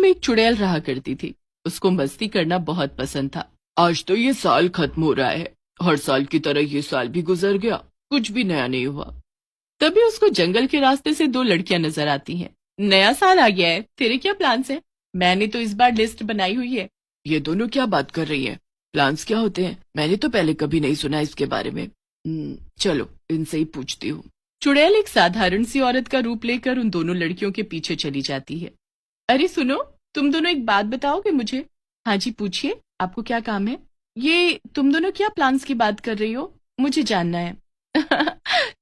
में एक चुड़ैल रहा करती थी। उसको मस्ती करना बहुत पसंद था। आज तो ये साल खत्म हो रहा है, हर साल की तरह ये साल भी गुजर गया, कुछ भी नया नहीं हुआ। तभी उसको जंगल के रास्ते से दो लड़कियां नजर आती हैं। नया साल आ गया है, तेरे क्या प्लान्स हैं? मैंने तो इस बार लिस्ट बनाई हुई है। ये दोनों क्या बात कर रही हैं? प्लान्स क्या होते हैं? मैंने तो पहले कभी नहीं सुना इसके बारे में। चलो इनसे ही पूछती हूँ। चुड़ैल एक साधारण सी औरत का रूप लेकर उन दोनों लड़कियों के पीछे चली जाती है। अरे सुनो, तुम दोनों एक बात बताओगे मुझे? हाँ जी पूछिए, आपको क्या काम है? ये तुम दोनों क्या प्लान्स की बात कर रही हो? मुझे जानना है।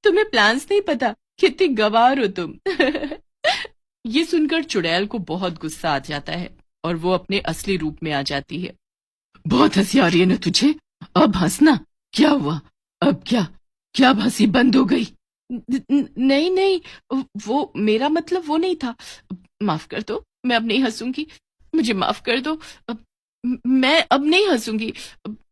तुम्हें प्लान्स नहीं पता? कितनी गवार हो तुम। ये सुनकर चुड़ैल को बहुत गुस्सा आ जाता है और वो अपने असली रूप में आ जाती है। बहुत हंसी आ रही है ना तुझे? अब हंसना। क्या हुआ? अब क्या क्या अब हंसी बंद हो गई? नहीं नहीं, वो मेरा मतलब वो नहीं था। माफ कर दो, मैं अब नहीं हंसूंगी। मुझे माफ कर दो। मैं अब नहीं हंसूंगी।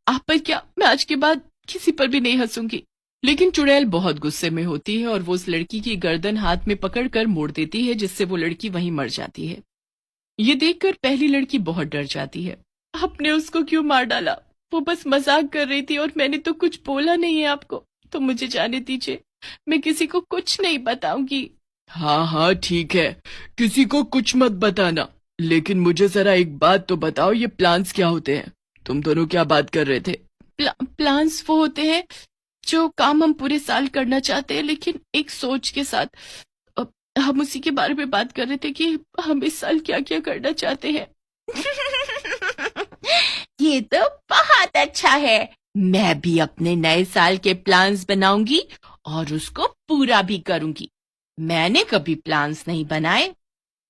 आप पर क्या, मैं आज के बाद किसी पर भी नहीं हंसूंगी। लेकिन चुड़ैल बहुत गुस्से में होती है और वो उस लड़की की गर्दन हाथ में पकड़कर मोड़ देती है, जिससे वो लड़की वहीं मर जाती है। ये देखकर पहली लड़की बहुत डर जाती है। आपने उसको क्यों मार डाला? वो बस मजाक कर रही थी और मैंने तो कुछ बोला नहीं है आपको, तो मुझे जाने दीजिए, मैं किसी को कुछ नहीं बताऊंगी। हाँ हाँ ठीक है, किसी को कुछ मत बताना, लेकिन मुझे जरा एक बात तो बताओ, ये प्लान्स क्या होते हैं? तुम दोनों क्या बात कर रहे थे? प्लान्स वो होते हैं जो काम हम पूरे साल करना चाहते हैं, लेकिन एक सोच के साथ। हम उसी के बारे में बात कर रहे थे कि हम इस साल क्या क्या करना चाहते हैं। ये तो बहुत अच्छा है। मैं भी अपने नए साल के प्लान्स बनाऊंगी और उसको पूरा भी करूंगी। मैंने कभी प्लान्स नहीं बनाए।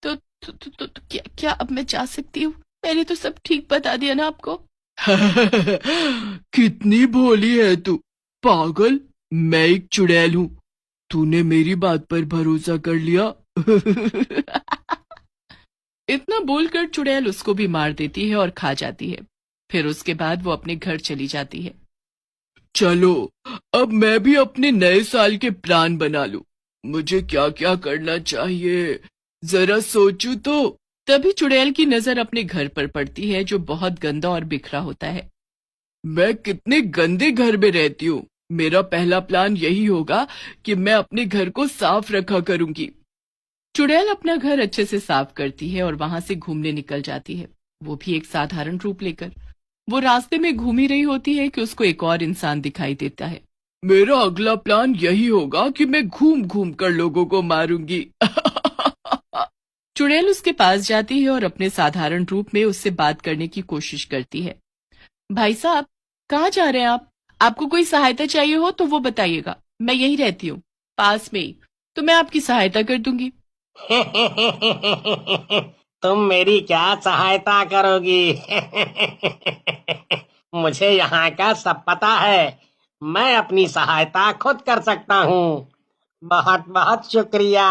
तो क्या अब मैं जा सकती हूँ? मैंने तो सब ठीक बता दिया ना आपको। कितनी भोली है तू पागल। मैं एक चुड़ैल हूँ, तूने मेरी बात पर भरोसा कर लिया। इतना बोलकर चुड़ैल उसको भी मार देती है और खा जाती है। फिर उसके बाद वो अपने घर चली जाती है। चलो अब मैं भी अपने नए साल के प्लान बना लूं। मुझे क्या क्या करना चाहिए, जरा सोचूं तो। तभी चुड़ैल की नजर अपने घर पर पड़ती है, जो बहुत गंदा और बिखरा होता है। मैं कितने गंदे घर में रहती हूँ। मेरा पहला प्लान यही होगा कि मैं अपने घर को साफ रखा करूंगी। चुड़ैल अपना घर अच्छे से साफ करती है और वहां से घूमने निकल जाती है, वो भी एक साधारण रूप लेकर। वो रास्ते में घूम ही रही होती है कि उसको एक और इंसान दिखाई देता है। मेरा अगला प्लान यही होगा कि मैं घूम घूम कर लोगों को मारूंगी। चुड़ैल उसके पास जाती है और अपने साधारण रूप में उससे बात करने की कोशिश करती है। भाई साहब, कहाँ जा रहे हैं आप? आपको कोई सहायता चाहिए हो तो वो बताइएगा, मैं यहीं रहती हूँ, पास में ही, तो मैं आपकी सहायता कर दूंगी। तुम मेरी क्या सहायता करोगी? मुझे यहाँ का सब पता है। मैं अपनी सहायता खुद कर सकता हूँ। बहुत बहुत शुक्रिया।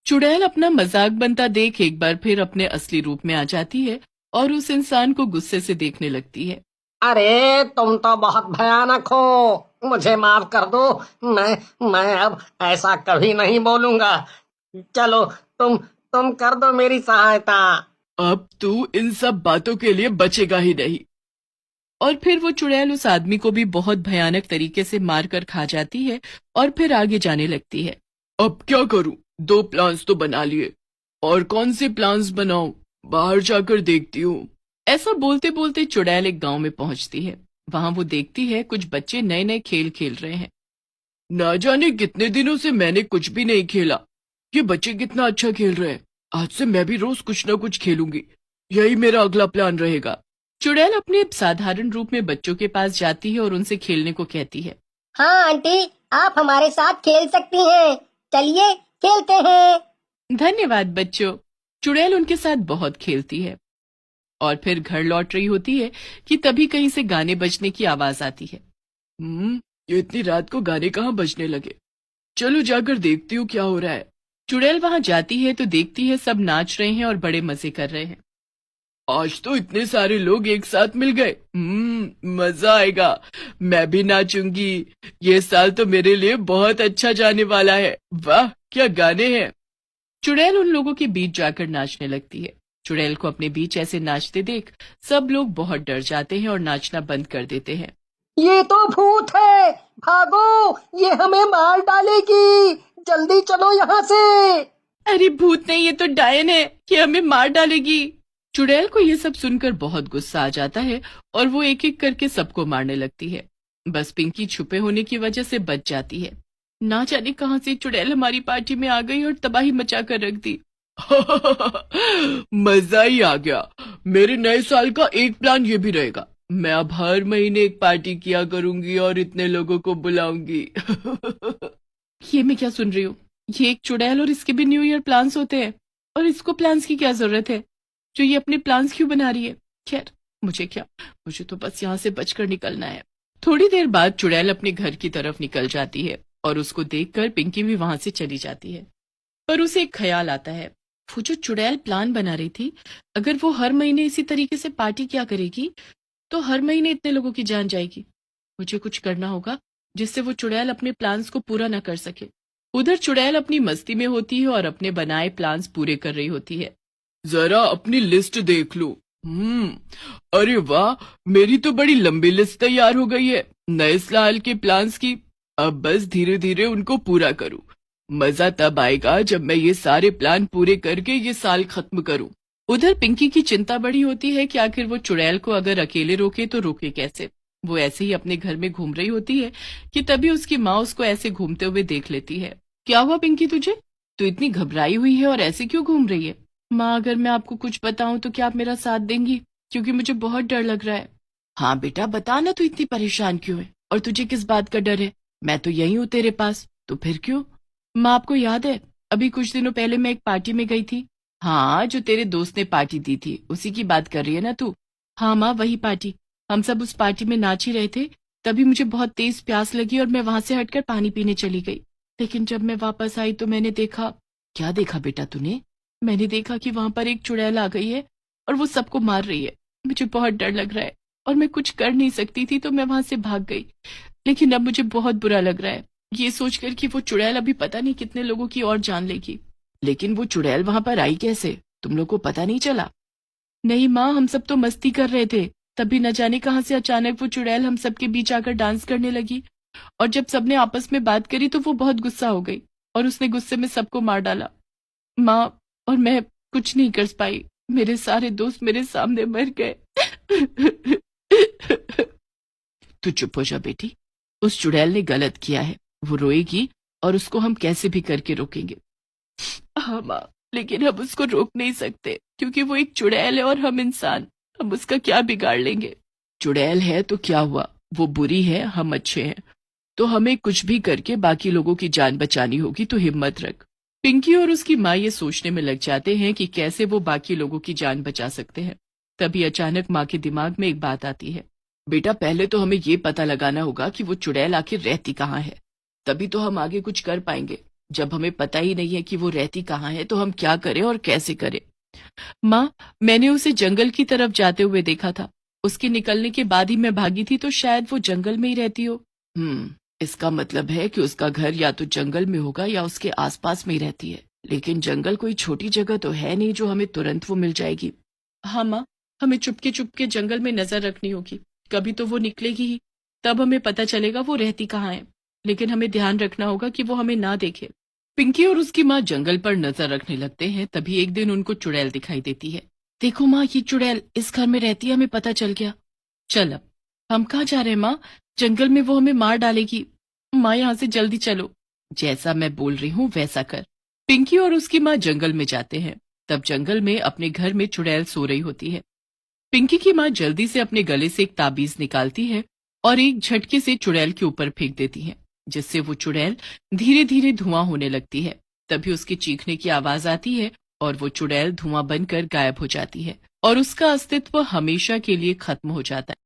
चुड़ैल अपना मजाक बनता देख एक बार फिर अपने असली रूप में आ जाती है और उस इंसान को गुस्से से देखने लगती है। अरे तुम तो बहुत भयानक हो, मुझे माफ कर दो। मैं अब ऐसा कभी नहीं बोलूंगा। चलो तुम कर दो मेरी सहायता। अब तू इन सब बातों के लिए बचेगा ही नहीं। और फिर वो चुड़ैल उस आदमी को भी बहुत भयानक तरीके से मार कर खा जाती है और फिर आगे जाने लगती है। अब क्या करूं? दो प्लान्स तो बना लिए, और कौन से प्लान्स बनाऊं? बाहर जाकर देखती हूँ। ऐसा बोलते बोलते चुड़ैल एक गांव में पहुंचती है। वहां वो देखती है कुछ बच्चे नए नए खेल खेल रहे हैं। ना जाने कितने दिनों से मैंने कुछ भी नहीं खेला, ये बच्चे कितना अच्छा खेल रहे हैं। आज से मैं भी रोज कुछ ना कुछ खेलूंगी, यही मेरा अगला प्लान रहेगा। चुड़ैल अपने साधारण रूप में बच्चों के पास जाती है और उनसे खेलने को कहती है। हाँ आंटी, आप हमारे साथ खेल सकती हैं। चलिए खेलते हैं। धन्यवाद बच्चों। चुड़ैल उनके साथ बहुत खेलती है और फिर घर लौट रही होती है कि तभी कहीं से गाने बजने की आवाज आती है। ये इतनी रात को गाने कहाँ बजने लगे? चलो जाकर देखती हूँ क्या हो रहा है। चुड़ैल वहां जाती है तो देखती है सब नाच रहे हैं और बड़े मजे कर रहे हैं। आज तो इतने सारे लोग एक साथ मिल गए, मजा आएगा। मैं भी नाचूंगी, ये साल तो मेरे लिए बहुत अच्छा जाने वाला है। वाह क्या गाने हैं। चुड़ैल उन लोगों के बीच जाकर नाचने लगती है। चुड़ैल को अपने बीच ऐसे नाचते देख सब लोग बहुत डर जाते हैं और नाचना बंद कर देते हैं। ये तो भूत है, भागो, ये हमें मार डालेगी, जल्दी चलो यहाँ से। अरे भूत नहीं, ये तो डायन है, ये हमें मार डालेगी। चुड़ैल को ये सब सुनकर बहुत गुस्सा आ जाता है और वो एक एक करके सबको मारने लगती है। बस पिंकी छुपे होने की वजह से बच जाती है। ना जाने कहां से चुड़ैल हमारी पार्टी में आ गई और तबाही मचा कर रख दी। मजा ही आ गया। मेरे नए साल का एक प्लान ये भी रहेगा, मैं अब हर महीने एक पार्टी किया करूंगी और इतने लोगों को बुलाऊंगी। ये मैं क्या सुन रही हूँ? ये एक चुड़ैल और इसके भी न्यू ईयर प्लान्स होते हैं, और इसको प्लान्स की क्या जरूरत है? जो ये अपने प्लान्स क्यों बना रही है? खैर मुझे क्या, मुझे तो बस यहाँ से बचकर निकलना है। थोड़ी देर बाद चुड़ैल अपने घर की तरफ निकल जाती है और उसको देखकर पिंकी भी वहां से चली जाती है। पर उसे एक ख्याल आता है, वो जो चुड़ैल प्लान बना रही थी, अगर वो हर महीने इसी तरीके से पार्टी क्या करेगी तो हर महीने इतने लोगों की जान जाएगी। मुझे कुछ करना होगा जिससे वो चुड़ैल अपने प्लान्स को पूरा न कर सके। उधर चुड़ैल अपनी मस्ती में होती है और अपने बनाए प्लान्स पूरे कर रही होती है। जरा अपनी लिस्ट देख लो। अरे वाह, मेरी तो बड़ी लंबी लिस्ट तैयार हो गई है नए साल के प्लान्स की। अब बस धीरे धीरे उनको पूरा करूं। मजा तब आएगा जब मैं ये सारे प्लान पूरे करके ये साल खत्म करूं। उधर पिंकी की चिंता बड़ी होती है कि आखिर वो चुड़ैल को अगर अकेले रोके तो रोके कैसे। वो ऐसे ही अपने घर में घूम रही होती है कि तभी उसकी माँ उसको ऐसे घूमते हुए देख लेती है। क्या हुआ पिंकी तुझे? तू इतनी घबराई हुई है और ऐसे क्यों घूम रही है? माँ, अगर मैं आपको कुछ बताऊं तो क्या आप मेरा साथ देंगी? क्योंकि मुझे बहुत डर लग रहा है। हाँ बेटा बता ना, तू इतनी परेशान क्यों है और तुझे किस बात का डर है? मैं तो यही हूँ तेरे पास, तो फिर क्यों? माँ, आपको याद है अभी कुछ दिनों पहले मैं एक पार्टी में गई थी? हाँ, जो तेरे दोस्त ने पार्टी दी थी उसी की बात कर रही है ना तू? हाँ माँ, वही पार्टी। हम सब उस पार्टी में नाच ही रहे थे, तभी मुझे बहुत तेज प्यास लगी और मैं वहां से हटकर पानी पीने चली गई। लेकिन जब मैं वापस आई तो मैंने देखा। क्या देखा बेटा तूने? मैंने देखा कि वहां पर एक चुड़ैल आ गई है और वो सबको मार रही है। मुझे बहुत डर लग रहा है और मैं कुछ कर नहीं सकती थी तो मैं वहां से भाग गई। लेकिन अब मुझे बहुत बुरा लग रहा है ये सोचकर कि वो चुड़ैल अभी पता नहीं कितने लोगों की और जान लेगी। लेकिन वो चुड़ैल वहां पर आई कैसे? तुम लोग को पता नहीं चला? नहीं माँ, हम सब तो मस्ती कर रहे थे, तभी न जाने कहां से अचानक वो चुड़ैल हम सबके बीच आकर डांस करने लगी। और जब सबने आपस में बात करी तो वो बहुत गुस्सा हो गई और उसने गुस्से में सबको मार डाला। माँ, और मैं कुछ नहीं कर पाई, मेरे सारे दोस्त मेरे सामने मर गए। तू चुप हो जा बेटी, उस चुड़ैल ने गलत किया है, वो रोएगी और उसको हम कैसे भी करके रोकेंगे। हाँ माँ, लेकिन हम उसको रोक नहीं सकते क्योंकि वो एक चुड़ैल है और हम इंसान, हम उसका क्या बिगाड़ लेंगे? चुड़ैल है तो क्या हुआ, वो बुरी है, हम अच्छे हैं, तो हमें कुछ भी करके बाकी लोगों की जान बचानी होगी, तो हिम्मत रख। पिंकी और उसकी माँ ये सोचने में लग जाते हैं कि कैसे वो बाकी लोगों की जान बचा सकते हैं। तभी अचानक माँ के दिमाग में एक बात आती है। बेटा पहले तो हमें ये पता लगाना होगा कि वो चुड़ैल आखिर रहती कहाँ है, तभी तो हम आगे कुछ कर पाएंगे। जब हमें पता ही नहीं है कि वो रहती कहाँ है तो हम क्या करें और कैसे करें? माँ, मैंने उसे जंगल की तरफ जाते हुए देखा था, उसके निकलने के बाद ही मैं भागी थी, तो शायद वो जंगल में ही रहती हो। इसका मतलब है कि उसका घर या तो जंगल में होगा या उसके आसपास में ही रहती है। लेकिन जंगल कोई छोटी जगह तो है नहीं जो हमें तुरंत वो मिल जाएगी। हाँ माँ, हमें चुपके चुपके जंगल में नजर रखनी होगी, कभी तो वो निकलेगी ही, तब हमें पता चलेगा वो रहती कहाँ है। लेकिन हमें ध्यान रखना होगा कि वो हमें ना देखे। पिंकी और उसकी माँ जंगल पर नजर रखने लगते हैं। तभी एक दिन उनको चुड़ैल दिखाई देती है। देखो माँ, ये चुड़ैल इस घर में रहती है, हमें पता चल गया। चल अब हम कहाँ जा रहे हैं माँ? जंगल में वो हमें मार डालेगी। माँ, यहाँ से जल्दी चलो। जैसा मैं बोल रही हूँ वैसा कर। पिंकी और उसकी माँ जंगल में जाते हैं। तब जंगल में अपने घर में चुड़ैल सो रही होती है। पिंकी की माँ जल्दी से अपने गले से एक ताबीज निकालती है और एक झटके से चुड़ैल के ऊपर फेंक देती है, जिससे वो चुड़ैल धीरे धीरे धुआं होने लगती है। तभी उसके चीखने की आवाज आती है और वो चुड़ैल धुआं बनकर गायब हो जाती है और उसका अस्तित्व हमेशा के लिए खत्म हो जाता है।